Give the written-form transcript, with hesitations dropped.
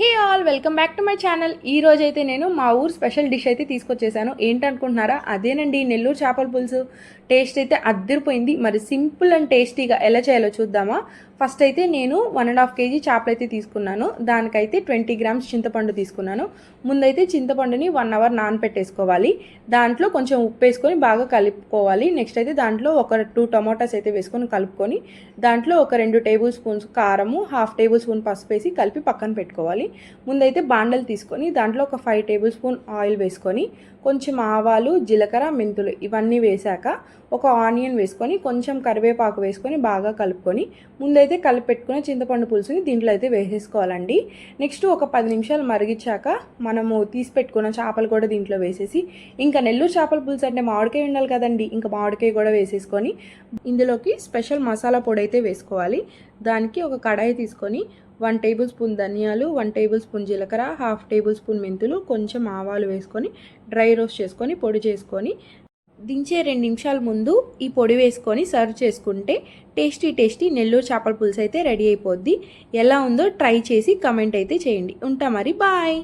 Hey all welcome back to my channel. ఈ రోజు అయితే నేను మా ఊరు స్పెషల్ డిష్ అయితే తీసుకొచ్చేసాను. ఏంటనుకుంటున్నారా? అదేనండి, నెల్లూరు చేపల పులుసు. టేస్ట్ అయితే అద్దరిపోయింది. మరి సింపుల్ అండ్ టేస్టీగా ఎలా చేయాలో చూద్దామా? ఫస్ట్ అయితే నేను 1.5 kg చేపలు అయితే తీసుకున్నాను. దానికైతే 20 grams చింతపండు తీసుకున్నాను. ముందైతే చింతపండుని 1 hour నానపెట్టేసుకోవాలి. దాంట్లో కొంచెం ఉప్పు వేసుకొని బాగా కలుపుకోవాలి. నెక్స్ట్ అయితే దాంట్లో ఒక 2 టొమాటోస్ అయితే వేసుకొని కలుపుకొని దాంట్లో ఒక 2 tablespoons కారము, 1/2 tablespoon పసుపు వేసి కలిపి పక్కన పెట్టుకోవాలి. ముందైతే బాండలు తీసుకొని దాంట్లో ఒక 5 tablespoon ఆయిల్ వేసుకొని కొంచెం ఆవాలు, జీలకర్ర, మెంతులు ఇవన్నీ వేశాక ఒక ఆనియన్ వేసుకొని కొంచెం కరివేపాకు వేసుకొని బాగా కలుపుకొని ముందైతే కలిపి పెట్టుకున్న చింతపండు పులుసుని దీంట్లో అయితే వేసేసుకోవాలండి. నెక్స్ట్ ఒక 10 నిమిషాలు మరిగించాక మనము తీసి పెట్టుకున్న చేపలు కూడా దీంట్లో వేసేసి, ఇంకా నెల్లూరు చేపల పులుసు అంటే మామిడికాయ ఉండాలి కదండి, ఇంకా మామిడికాయ కూడా వేసేసుకొని ఇందులోకి స్పెషల్ మసాలా పొడి అయితే వేసుకోవాలి. దానికి ఒక కడాయి తీసుకొని 1 tablespoon ధనియాలు, 1 tablespoon జీలకర్ర, 1/2 tablespoon మెంతులు, కొంచెం ఆవాలు వేసుకొని డ్రై రోస్ట్ చేసుకొని పొడి చేసుకొని దించే 2 నిమిషాల ముందు ఈ పొడి వేసుకొని సర్వ్ చేసుకుంటే టేస్టీ నెల్లూరు చేపల పులుసు అయితే రెడీ అయిపోద్ది. ఎలా ఉందో ట్రై చేసి కమెంట్ అయితే చేయండి. ఉంటా మరి, బాయ్.